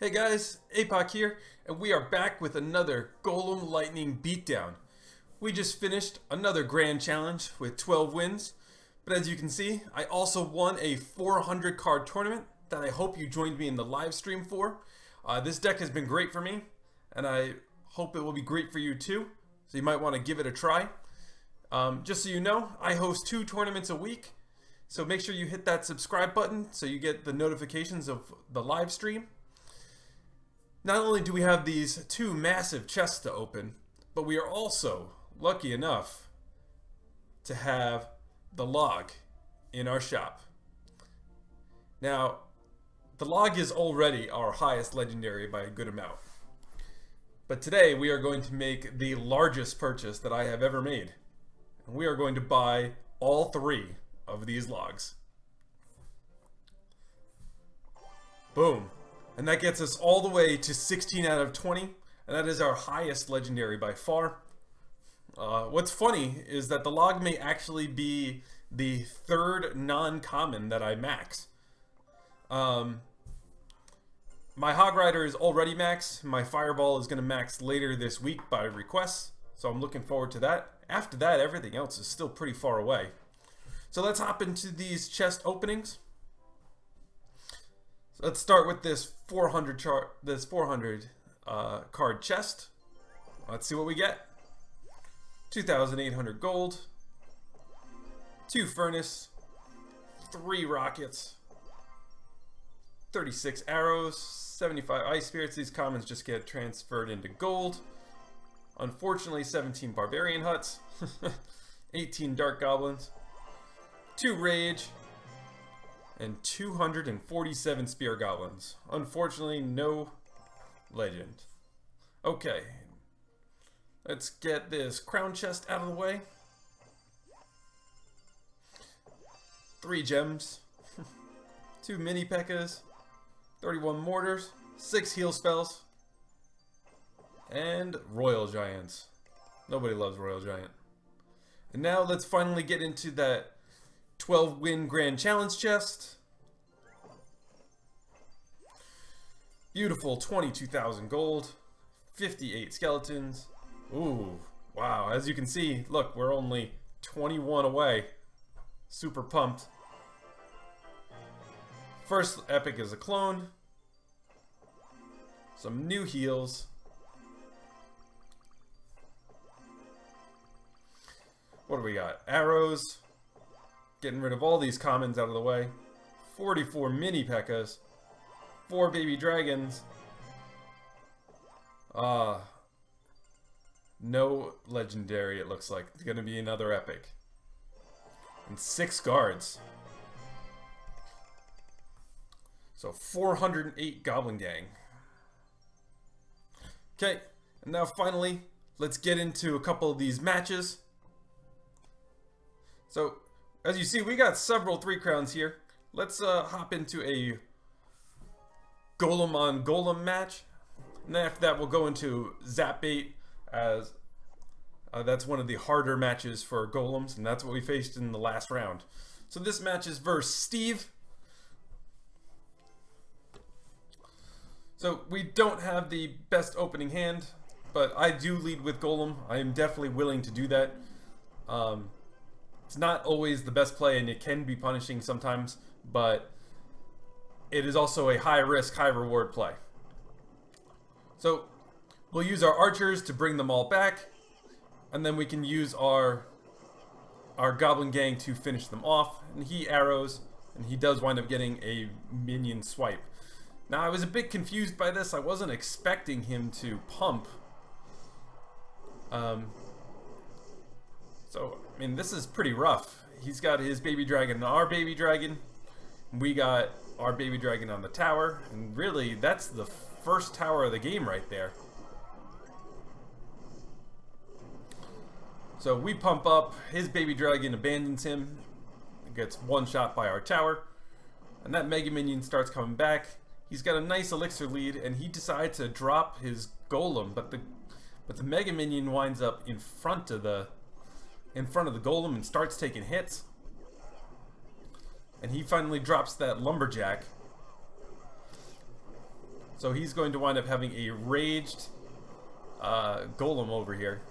Hey guys, APOC here, and we are back with another Golem Lightning beatdown. We just finished another grand challenge with 12 wins, but as you can see, I also won a 400 card tournament that I hope you joined me in the live stream for. This deck has been great for me, and I hope it will be great for you too, so you might want to give it a try. Just so you know, I host 2 tournaments a week, so make sure you hit that subscribe button so you get the notifications of the live stream. Not only do we have these 2 massive chests to open, but we are also lucky enough to have the log in our shop. Now, the log is already our highest legendary by a good amount. But today we are going to make the largest purchase that I have ever made. And we are going to buy all 3 of these logs. Boom. And that gets us all the way to 16 out of 20, and that is our highest legendary by far. What's funny is that the log may actually be the 3rd non-common that I max. My Hog Rider is already max. My Fireball is going to max later this week by request, so I'm looking forward to that. After that, everything else is still pretty far away. So let's hop into these chest openings. Let's start with this 400 card chest. Let's see what we get. 2,800 gold, 2 furnace, 3 rockets, 36 arrows, 75 ice spirits. These commons just get transferred into gold. Unfortunately, 17 barbarian huts, 18 dark goblins, 2 rage, and 247 spear goblins. Unfortunately, no legend. Okay, let's get this crown chest out of the way. 3 gems, 2 mini P.E.K.K.A.s, 31 mortars, 6 heal spells, and royal giants. Nobody loves royal giant. And now let's finally get into that 12 win grand challenge chest. Beautiful 22,000 gold, 58 skeletons. Ooh, wow. As you can see, look, we're only 21 away. Super pumped. First epic is a clone. Some new heals. What do we got? Arrows. Getting rid of all these commons out of the way. 44 mini P.E.K.K.A.s. 4 baby dragons. No legendary, it looks like. It's going to be another epic. And 6 guards. So 408 Goblin Gang. Okay, and now finally, let's get into a couple of these matches. So, as you see, we got several 3 crowns here. Let's hop into a Golem on Golem match. And then after that, we'll go into Zap Bait, as that's one of the harder matches for Golems, and that's what we faced in the last round. So this match is versus Steve. So we don't have the best opening hand, but I do lead with Golem. I am definitely willing to do that. It's not always the best play, and it can be punishing sometimes, but it is also a high risk, high reward play. So we'll use our archers to bring them all back, and then we can use our Goblin Gang to finish them off. And he arrows, and he does wind up getting a minion swipe. Now I was a bit confused by this. I wasn't expecting him to pump. So, I mean, this is pretty rough. He's got his baby dragon and our baby dragon. We got our baby dragon on the tower. And really, that's the first tower of the game right there. So we pump up. His baby dragon abandons him. Gets one shot by our tower. And that Mega Minion starts coming back. He's got a nice elixir lead, and he decides to drop his golem. But the Mega Minion winds up in front of the golem and starts taking hits. And he finally drops that lumberjack. So he's going to wind up having a raged Golem over here.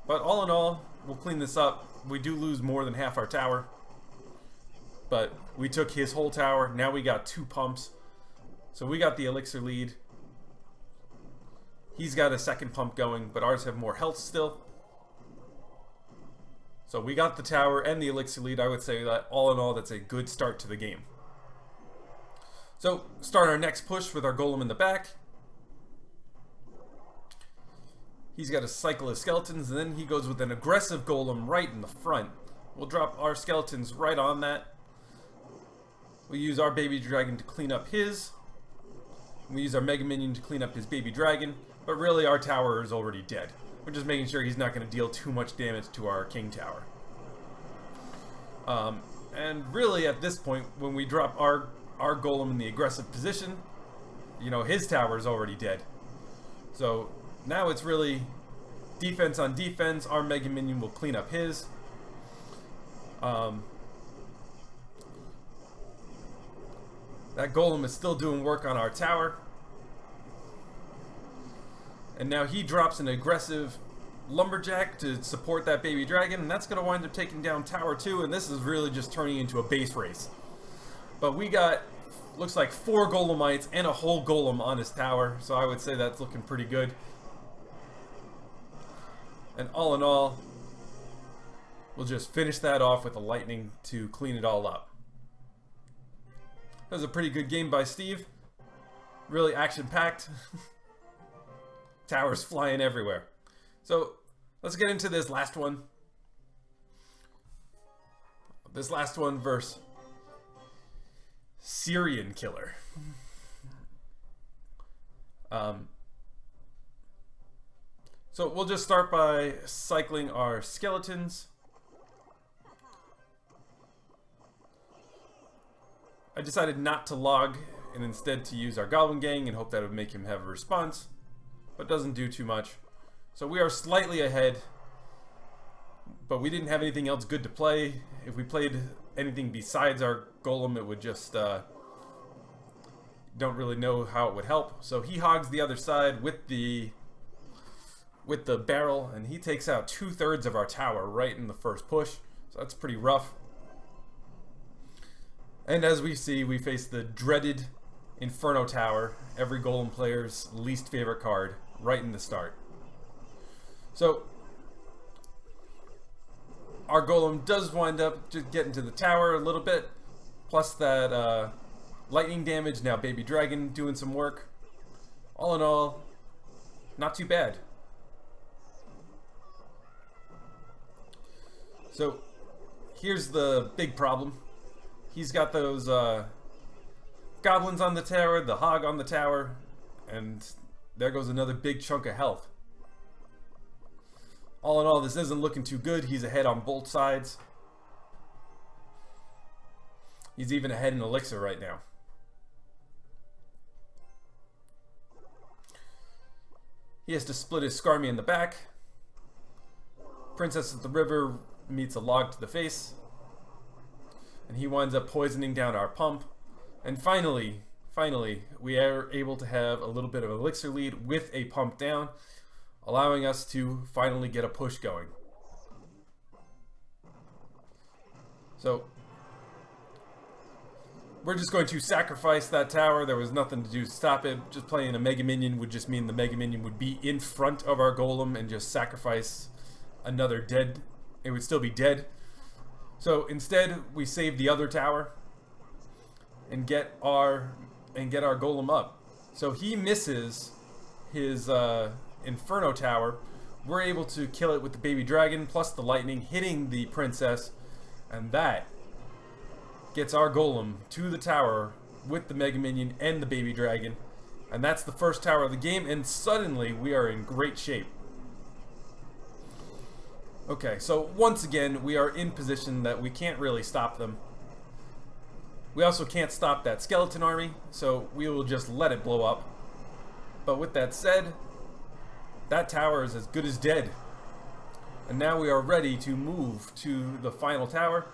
But all in all, we'll clean this up. We do lose more than half our tower. But we took his whole tower. Now we got 2 pumps. So we got the Elixir lead. He's got a second pump going, but ours have more health still. So we got the tower and the Elixir lead. I would say that all in all, that's a good start to the game. So start our next push with our Golem in the back. He's got a cycle of skeletons, and then he goes with an aggressive Golem right in the front. We'll drop our skeletons right on that. We use our baby dragon to clean up his. We use our Mega Minion to clean up his baby dragon. But really, our tower is already dead. We're just making sure he's not going to deal too much damage to our king tower. And really, at this point, when we drop our Golem in the aggressive position, you know, his tower is already dead. So now it's really defense on defense. Our Mega Minion will clean up his. That Golem is still doing work on our tower. And now he drops an aggressive Lumberjack to support that baby dragon, and that's going to wind up taking down Tower 2, and this is really just turning into a base race. But we got, looks like 4 Golemites and a whole Golem on his tower, so I would say that's looking pretty good. And all in all, we'll just finish that off with a lightning to clean it all up. That was a pretty good game by Steve. Really action-packed. Towers flying everywhere. So let's get into this last one. This last one versus Syrian Killer. So we'll just start by cycling our skeletons. I decided not to log and instead to use our Goblin Gang and hope that would make him have a response. But doesn't do too much. So we are slightly ahead, but we didn't have anything else good to play. If we played anything besides our Golem, it would just don't really know how it would help. So he hogs the other side with the barrel, and he takes out 2/3 of our tower right in the first push. So that's pretty rough. And as we see, we face the dreaded Inferno Tower, every Golem player's least favorite card, right in the start. So our Golem does wind up just getting to the tower a little bit, plus that lightning damage. Now baby dragon doing some work. All in all, not too bad. So here's the big problem. He's got those goblins on the tower, the hog on the tower, and there goes another big chunk of health. All in all, this isn't looking too good. He's ahead on both sides. He's even ahead in Elixir right now. He has to split his Skarmy in the back. Princess at the River meets a log to the face. And he winds up poisoning down our pump. And finally, we are able to have a little bit of Elixir lead with a pump down, allowing us to finally get a push going. So we're just going to sacrifice that tower. There was nothing to do to stop it. Just playing a Mega Minion would just mean the Mega Minion would be in front of our Golem and just sacrifice another dead. It would still be dead. So instead, we save the other tower and get our Golem up. So he misses his Inferno Tower. We're able to kill it with the baby dragon plus the lightning hitting the princess, and that gets our Golem to the tower with the Mega Minion and the baby dragon, and that's the first tower of the game, and suddenly we are in great shape. Okay, so once again, we are in position that we can't really stop them. We also can't stop that skeleton army, so we will just let it blow up. But with that said, that tower is as good as dead. And now we are ready to move to the final tower.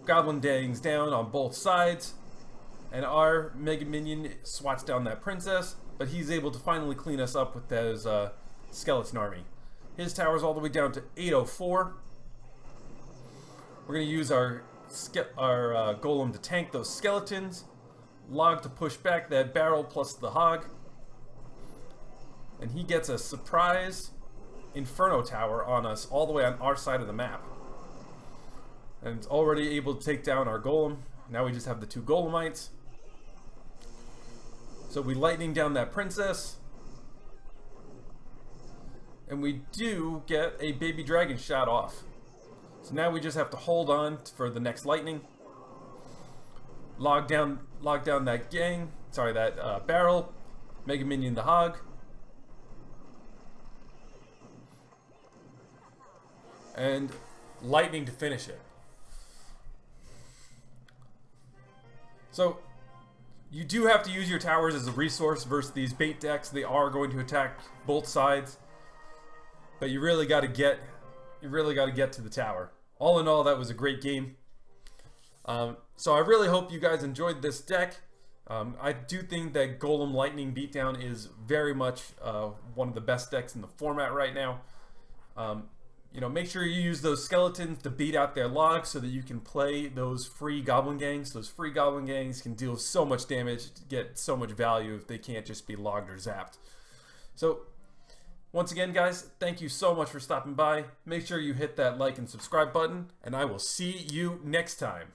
Goblin Gang's down on both sides. And our Mega Minion swats down that princess, but he's able to finally clean us up with those skeleton army. His tower's all the way down to 804. We're going to use our Golem to tank those skeletons. Log to push back that barrel plus the hog. And he gets a surprise Inferno tower on us all the way on our side of the map. And it's already able to take down our Golem. Now we just have the 2 Golemites. So we lightning down that princess. And we do get a baby dragon shot off. So now we just have to hold on for the next lightning. Log down that gang. Sorry, that barrel. Mega Minion the hog. And lightning to finish it. So you do have to use your towers as a resource versus these bait decks. They are going to attack both sides, but you really got to get to the tower. All in all, that was a great game. So I really hope you guys enjoyed this deck. I do think that Golem Lightning Beatdown is very much one of the best decks in the format right now. You know, make sure you use those skeletons to beat out their logs so that you can play those free Goblin Gangs. Those free Goblin Gangs can deal so much damage, get so much value if they can't just be logged or zapped. So, once again, guys, thank you so much for stopping by. Make sure you hit that like and subscribe button, and I will see you next time.